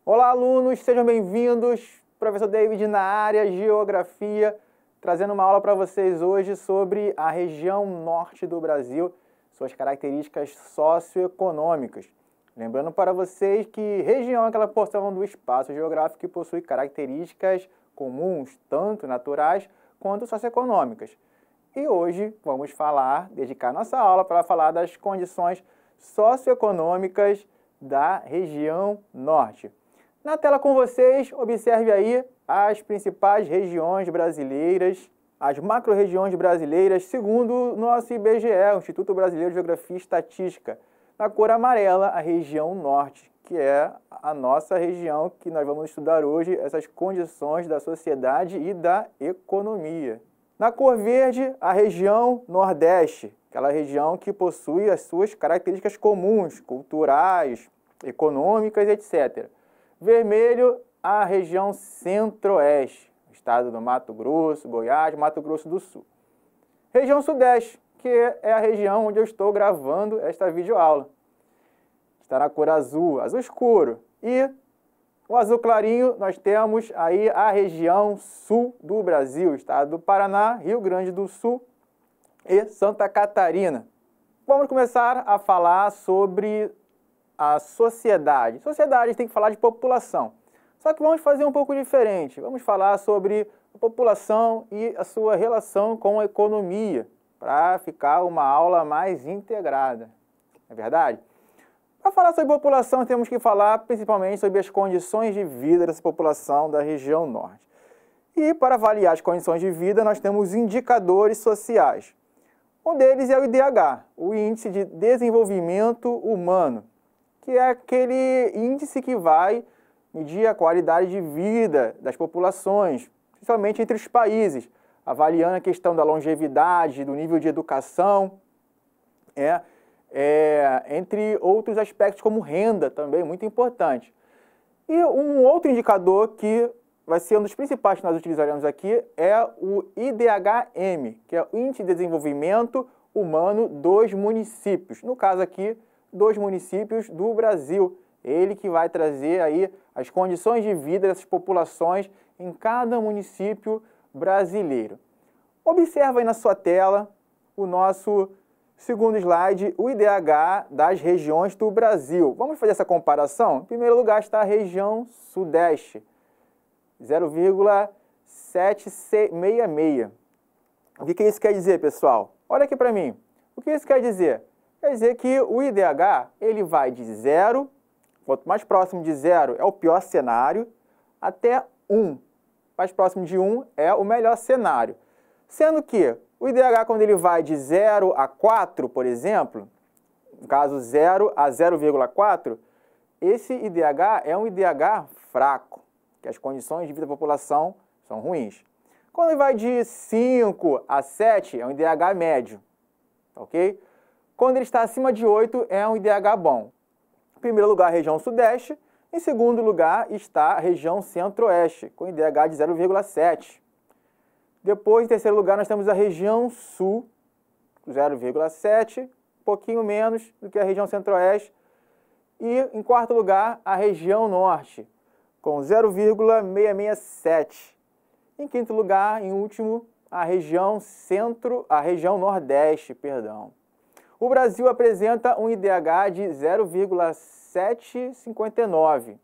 Olá, alunos, sejam bem-vindos. Professor David na área, Geografia, trazendo uma aula para vocês hoje sobre a região norte do Brasil, suas características socioeconômicas. Lembrando para vocês que região é aquela porção do espaço geográfico que possui características comuns, tanto naturais quanto socioeconômicas. E hoje vamos dedicar nossa aula para falar das condições socioeconômicas da região norte. Na tela com vocês, observe aí as principais regiões brasileiras, as macro-regiões brasileiras, segundo o nosso IBGE, o Instituto Brasileiro de Geografia e Estatística. Na cor amarela, a região norte, que é a nossa região que nós vamos estudar hoje, essas condições da sociedade e da economia. Na cor verde, a região nordeste, aquela região que possui as suas características comuns, culturais, econômicas, etc. Vermelho, a região centro-oeste, estado do Mato Grosso, Goiás, Mato Grosso do Sul. Região sudeste, que é a região onde eu estou gravando esta videoaula. Está na cor azul, azul escuro. E o azul clarinho, nós temos aí a região sul do Brasil, estado do Paraná, Rio Grande do Sul e Santa Catarina. Vamos começar a falar sobre a sociedade. Sociedade tem que falar de população. Só que vamos fazer um pouco diferente. Vamos falar sobre a população e a sua relação com a economia, para ficar uma aula mais integrada. Não é verdade? Para falar sobre população, temos que falar principalmente sobre as condições de vida dessa população da região norte. E para avaliar as condições de vida, nós temos indicadores sociais. Um deles é o IDH, o Índice de Desenvolvimento Humano, que é aquele índice que vai medir a qualidade de vida das populações, principalmente entre os países, avaliando a questão da longevidade, do nível de educação, entre outros aspectos como renda também, muito importante. E um outro indicador que vai ser um dos principais que nós utilizaremos aqui é o IDH-M, que é o Índice de Desenvolvimento Humano dos Municípios. No caso aqui, dos municípios do Brasil. Ele que vai trazer aí as condições de vida dessas populações em cada município brasileiro. Observa aí na sua tela o nosso segundo slide, o IDH das regiões do Brasil. Vamos fazer essa comparação? Em primeiro lugar está a região sudeste, 0,766. O que isso quer dizer, pessoal? Olha aqui para mim. O que isso quer dizer? Quer dizer que o IDH ele vai de 0, quanto mais próximo de 0 é o pior cenário, até 1. Mais próximo de 1 é o melhor cenário. Sendo que o IDH, quando ele vai de 0 a 4, por exemplo, no caso 0 a 0,4, esse IDH é um IDH fraco, que as condições de vida da população são ruins. Quando ele vai de 5 a 7, é um IDH médio, ok? Quando ele está acima de 8, é um IDH bom. Em primeiro lugar, a região sudeste. Em segundo lugar, está a região centro-oeste, com IDH de 0,7. Depois, em terceiro lugar, nós temos a região sul, 0,7, um pouquinho menos do que a região centro-oeste. E, em quarto lugar, a região norte, com 0,667. Em quinto lugar, em último, a região nordeste, perdão. O Brasil apresenta um IDH de 0,759,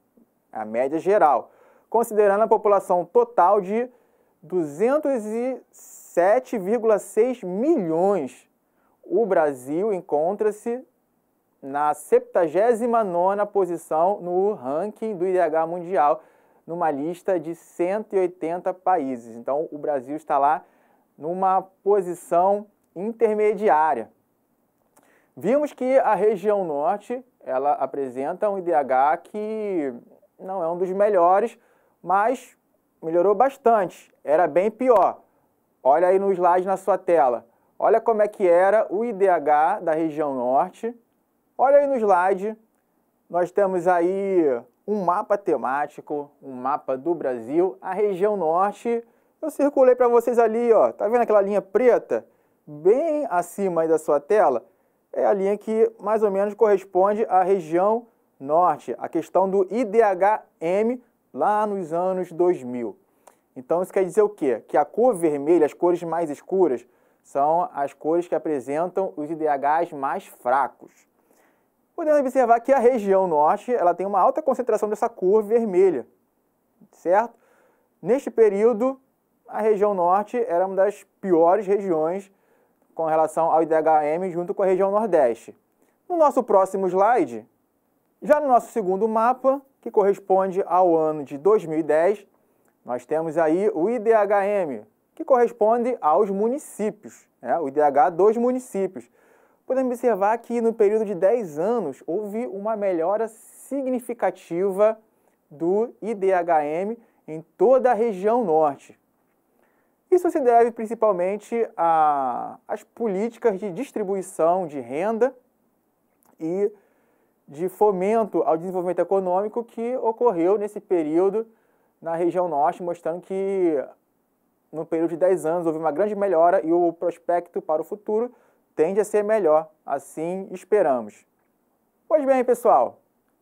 a média geral, considerando a população total de 207,6 milhões. O Brasil encontra-se na 79ª posição no ranking do IDH mundial, numa lista de 180 países. Então, o Brasil está lá numa posição intermediária. Vimos que a região norte, ela apresenta um IDH que não é um dos melhores, mas melhorou bastante. Era bem pior. Olha aí no slide na sua tela. Olha como é que era o IDH da região norte. Olha aí no slide. Nós temos aí um mapa temático, um mapa do Brasil. A região norte, eu circulei para vocês ali, ó. Tá vendo aquela linha preta? Bem acima aí da sua tela. É a linha que mais ou menos corresponde à região Norte, a questão do IDH-M lá nos anos 2000. Então isso quer dizer o quê? Que a cor vermelha, as cores mais escuras, são as cores que apresentam os IDHs mais fracos. Podemos observar que a região norte ela tem uma alta concentração dessa cor vermelha, certo? Neste período, a região norte era uma das piores regiões com relação ao IDH-M junto com a região nordeste. No nosso próximo slide, já no nosso segundo mapa, que corresponde ao ano de 2010, nós temos aí o IDH-M, que corresponde aos municípios, né? O IDH dos municípios. Podemos observar que no período de 10 anos houve uma melhora significativa do IDH-M em toda a região norte. Isso se deve principalmente às políticas de distribuição de renda e de fomento ao desenvolvimento econômico que ocorreu nesse período na região norte, mostrando que no período de 10 anos houve uma grande melhora e o prospecto para o futuro tende a ser melhor, assim esperamos. Pois bem, pessoal,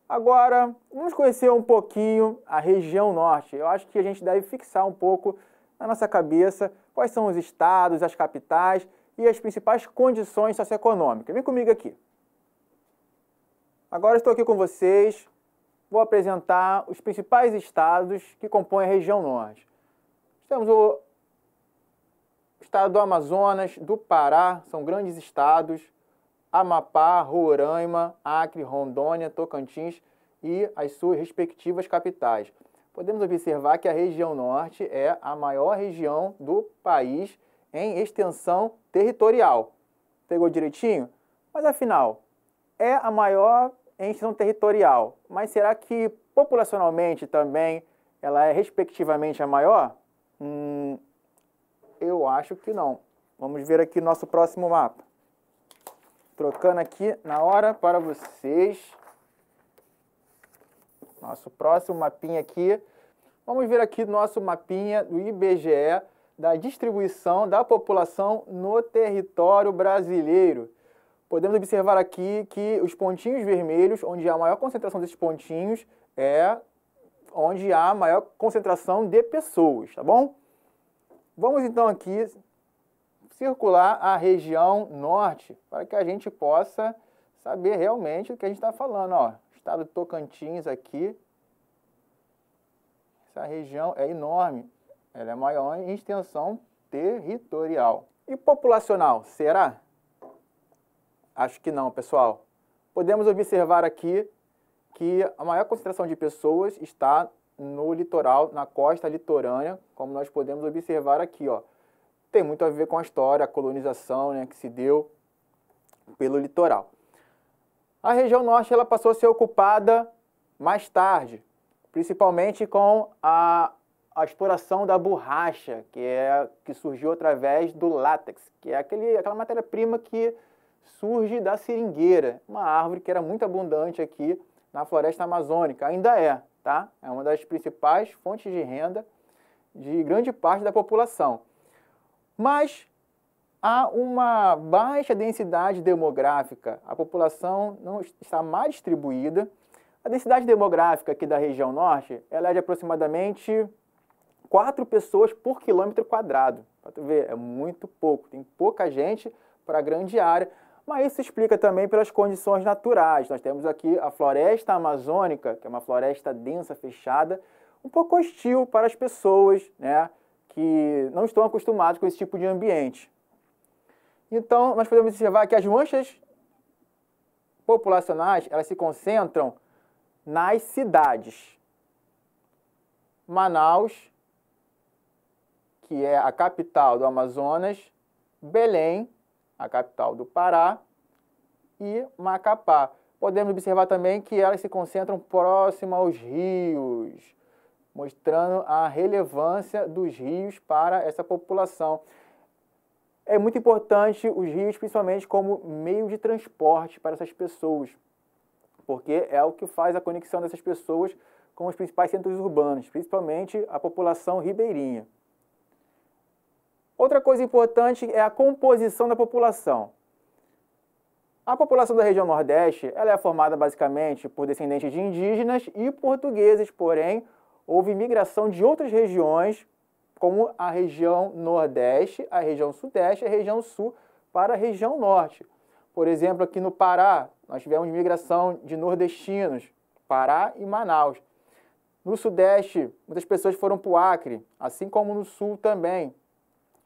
agora vamos conhecer um pouquinho a região norte. Eu acho que a gente deve fixar um pouco na nossa cabeça quais são os estados, as capitais e as principais condições socioeconômicas. Vem comigo aqui. Agora estou aqui com vocês, vou apresentar os principais estados que compõem a região norte. Temos o estado do Amazonas, do Pará, são grandes estados, Amapá, Roraima, Acre, Rondônia, Tocantins e as suas respectivas capitais. Podemos observar que a região norte é a maior região do país em extensão territorial. Pegou direitinho? Mas afinal, é a maior em extensão territorial, mas será que populacionalmente também ela é respectivamente a maior? Eu acho que não. Vamos ver aqui nosso próximo mapa. Trocando aqui na hora para vocês. Nosso próximo mapinha aqui. Vamos ver aqui nosso mapinha do IBGE da distribuição da população no território brasileiro. Podemos observar aqui que os pontinhos vermelhos, onde há a maior concentração desses pontinhos, é onde há a maior concentração de pessoas, tá bom? Vamos então aqui circular a região norte para que a gente possa saber realmente o que a gente está falando. Ó, estado de Tocantins aqui, essa região é enorme, ela é maior em extensão territorial. E populacional, será? Acho que não, pessoal. Podemos observar aqui que a maior concentração de pessoas está no litoral, na costa litorânea, como nós podemos observar aqui, ó. Tem muito a ver com a história, a colonização, né, que se deu pelo litoral. A região norte ela passou a ser ocupada mais tarde, principalmente com a exploração da borracha, que surgiu através do látex, que é aquela matéria-prima que surge da seringueira, uma árvore que era muito abundante aqui na floresta amazônica, ainda é, tá? É uma das principais fontes de renda de grande parte da população. Mas há uma baixa densidade demográfica, a população não está mais distribuída. A densidade demográfica aqui da região norte, ela é de aproximadamente 4 pessoas por quilômetro quadrado. Para tu ver, é muito pouco, tem pouca gente para a grande área. Mas isso se explica também pelas condições naturais. Nós temos aqui a floresta amazônica, que é uma floresta densa, fechada, um pouco hostil para as pessoas, né, que não estão acostumadas com esse tipo de ambiente. Então, nós podemos observar que as manchas populacionais, elas se concentram nas cidades. Manaus, que é a capital do Amazonas, Belém, a capital do Pará, e Macapá. Podemos observar também que elas se concentram próximo aos rios, mostrando a relevância dos rios para essa população. É muito importante os rios, principalmente como meio de transporte para essas pessoas, porque é o que faz a conexão dessas pessoas com os principais centros urbanos, principalmente a população ribeirinha. Outra coisa importante é a composição da população. A população da região Nordeste ela é formada basicamente por descendentes de indígenas e portugueses, porém, houve migração de outras regiões, como a região Nordeste, a região Sudeste e a região Sul para a região Norte. Por exemplo, aqui no Pará, nós tivemos migração de nordestinos, Pará e Manaus. No Sudeste, muitas pessoas foram para o Acre, assim como no Sul também.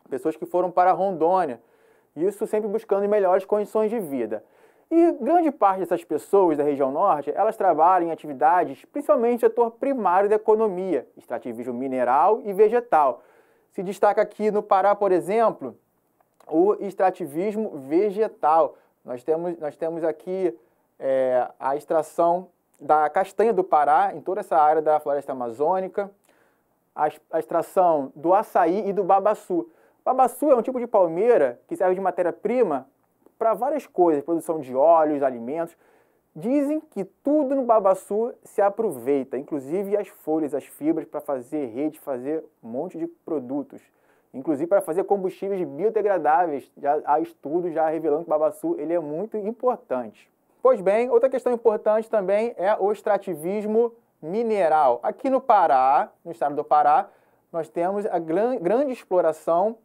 Pessoas que foram para Rondônia. Isso sempre buscando melhores condições de vida. E grande parte dessas pessoas da região Norte, elas trabalham em atividades, principalmente no setor primário da economia, extrativismo mineral e vegetal. Se destaca aqui no Pará, por exemplo, o extrativismo vegetal. Nós temos aqui a extração da castanha do Pará, em toda essa área da floresta amazônica, a extração do açaí e do babaçu. Babaçu é um tipo de palmeira que serve de matéria-prima para várias coisas, produção de óleos, alimentos. Dizem que tudo no babaçu se aproveita, inclusive as folhas, as fibras, para fazer rede, fazer um monte de produtos. Inclusive para fazer combustíveis biodegradáveis. Já há estudos já revelando que o babaçu ele é muito importante. Pois bem, outra questão importante também é o extrativismo mineral. Aqui no Pará, no estado do Pará, nós temos a grande exploração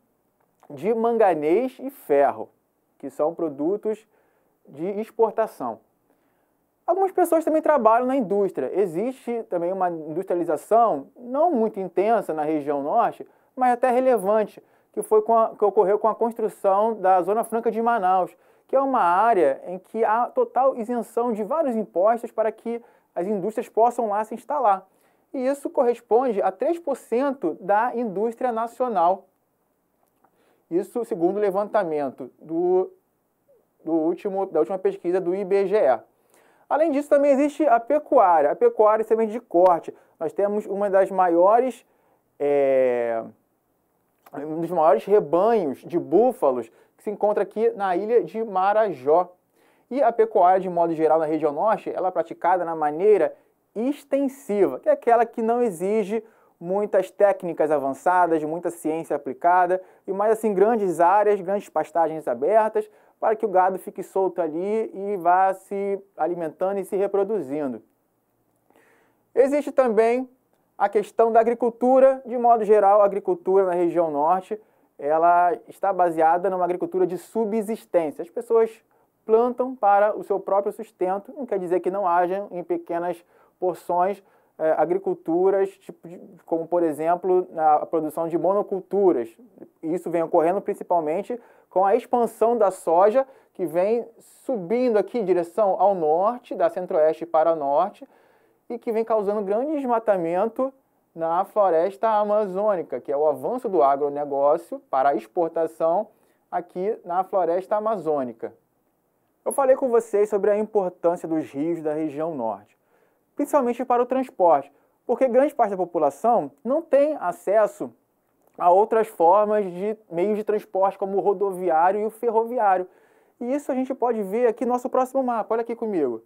de manganês e ferro, que são produtos de exportação. Algumas pessoas também trabalham na indústria. Existe também uma industrialização não muito intensa na região norte, mas até relevante, que ocorreu com a construção da Zona Franca de Manaus, que é uma área em que há total isenção de vários impostos para que as indústrias possam lá se instalar. E isso corresponde a 3% da indústria nacional. Isso segundo o levantamento da última pesquisa do IBGE. Além disso, também existe a pecuária e semente de corte. Nós temos um dos maiores rebanhos de búfalos que se encontra aqui na ilha de Marajó. E a pecuária, de modo geral, na região norte, ela é praticada na maneira extensiva, que é aquela que não exige muitas técnicas avançadas, muita ciência aplicada, e mais assim grandes áreas, grandes pastagens abertas, para que o gado fique solto ali e vá se alimentando e se reproduzindo. Existe também a questão da agricultura. De modo geral, a agricultura na região norte, ela está baseada numa agricultura de subsistência. As pessoas plantam para o seu próprio sustento, não quer dizer que não hajam em pequenas porções agriculturas, como por exemplo a produção de monoculturas. Isso vem ocorrendo principalmente com a expansão da soja, que vem subindo aqui em direção ao norte, da centro-oeste para o norte, e que vem causando grande desmatamento na floresta amazônica, que é o avanço do agronegócio para a exportação aqui na floresta amazônica. Eu falei com vocês sobre a importância dos rios da região norte, principalmente para o transporte, porque grande parte da população não tem acesso a outras formas de meios de transporte, como o rodoviário e o ferroviário. E isso a gente pode ver aqui no nosso próximo mapa. Olha aqui comigo.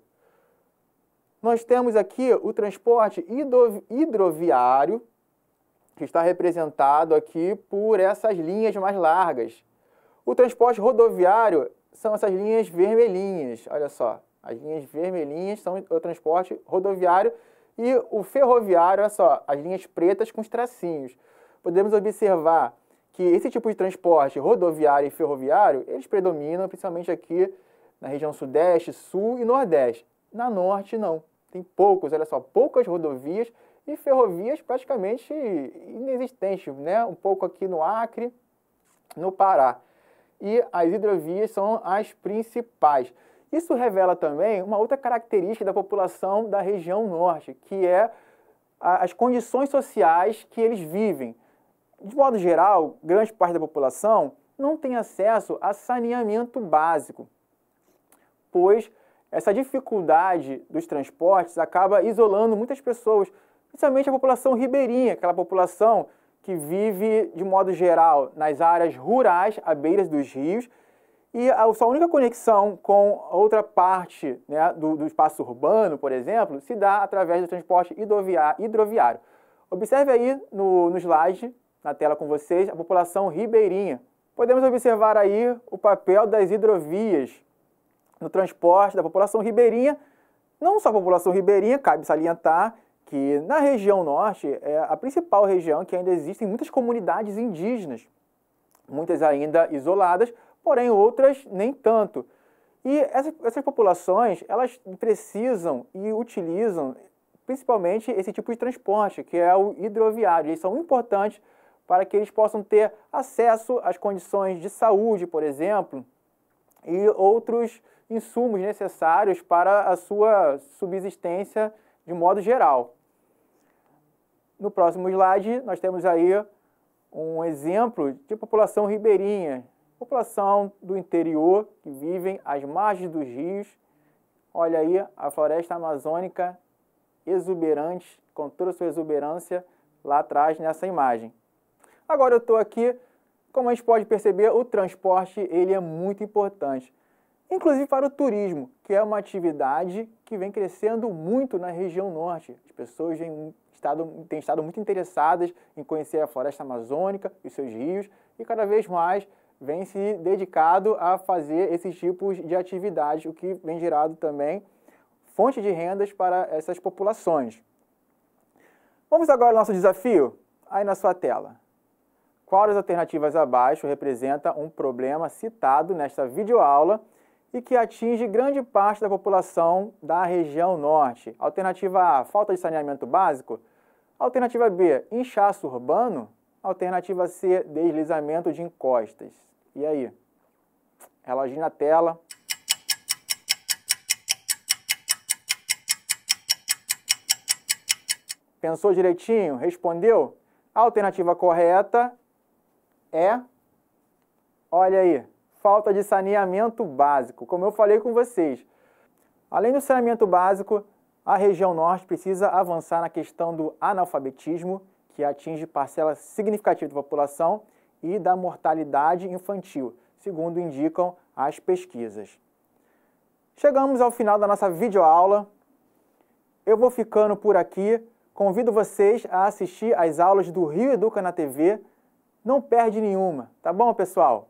Nós temos aqui o transporte hidroviário, que está representado aqui por essas linhas mais largas. O transporte rodoviário são essas linhas vermelhinhas, olha só. As linhas vermelhinhas são o transporte rodoviário e o ferroviário, olha só, as linhas pretas com os tracinhos. Podemos observar que esse tipo de transporte rodoviário e ferroviário, eles predominam principalmente aqui na região sudeste, sul e nordeste. Na norte, não. Tem poucos, olha só, poucas rodovias e ferrovias praticamente inexistentes, né? Um pouco aqui no Acre, no Pará. E as hidrovias são as principais. Isso revela também uma outra característica da população da região norte, que é as condições sociais que eles vivem. De modo geral, grande parte da população não tem acesso a saneamento básico, pois essa dificuldade dos transportes acaba isolando muitas pessoas, principalmente a população ribeirinha, aquela população que vive, de modo geral, nas áreas rurais, à beira dos rios, e a sua única conexão com outra parte, né, do espaço urbano, por exemplo, se dá através do transporte hidroviário. Observe aí no slide, na tela com vocês, a população ribeirinha. Podemos observar aí o papel das hidrovias no transporte da população ribeirinha. Não só a população ribeirinha, cabe salientar que na região norte é a principal região que ainda existem muitas comunidades indígenas, muitas ainda isoladas, porém outras nem tanto. E essas populações, elas precisam e utilizam principalmente esse tipo de transporte, que é o hidroviário. Eles são importantes para que eles possam ter acesso às condições de saúde, por exemplo, e outros insumos necessários para a sua subsistência de modo geral. No próximo slide, nós temos aí um exemplo de população ribeirinha, população do interior que vivem às margens dos rios. Olha aí a floresta amazônica exuberante, com toda a sua exuberância lá atrás nessa imagem. Agora eu estou aqui, como a gente pode perceber, o transporte ele é muito importante, inclusive para o turismo, que é uma atividade que vem crescendo muito na região norte. As pessoas têm estado muito interessadas em conhecer a floresta amazônica e seus rios e cada vez mais vem se dedicado a fazer esses tipos de atividades, o que vem gerado também fonte de rendas para essas populações. Vamos agora ao nosso desafio? Aí na sua tela. Qual das alternativas abaixo representa um problema citado nesta videoaula e que atinge grande parte da população da região norte? Alternativa A, falta de saneamento básico. Alternativa B, inchaço urbano. Alternativa C, deslizamento de encostas. E aí? Reloginho na tela. Pensou direitinho? Respondeu? A alternativa correta é, olha aí, falta de saneamento básico. Como eu falei com vocês, além do saneamento básico, a região norte precisa avançar na questão do analfabetismo, que atinge parcela significativa da população, e da mortalidade infantil, segundo indicam as pesquisas. Chegamos ao final da nossa videoaula. Eu vou ficando por aqui. Convido vocês a assistir às aulas do Rio Educa na TV. Não perde nenhuma, tá bom, pessoal?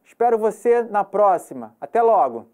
Espero você na próxima. Até logo!